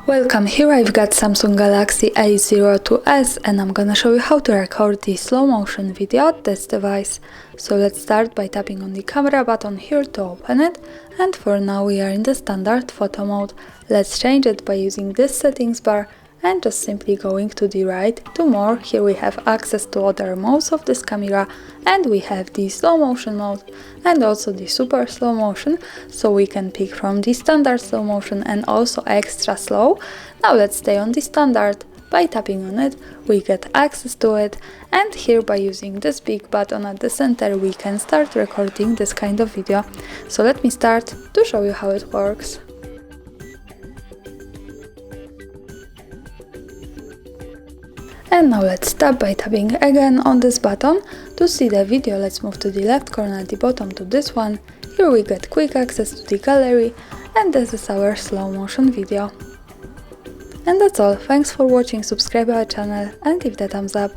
Welcome, here I've got Samsung Galaxy A02s and I'm gonna show you how to record the slow motion video on this device. So let's start by tapping on the camera button here to open it, and for now we are in the standard photo mode. Let's change it by using this settings bar and just simply going to the right to more. Here we have access to other modes of this camera, and we have the slow motion mode and also the super slow motion, so we can pick from the standard slow motion and also extra slow. Now let's stay on the standard. By tapping on it we get access to it, and here by using this big button at the center we can start recording this kind of video. So let me start to show you how it works. And now let's stop by tapping again on this button. To see the video, let's move to the left corner at the bottom to this one. Here we get quick access to the gallery, and this is our slow motion video. And that's all. Thanks for watching, subscribe our channel and give the thumbs up.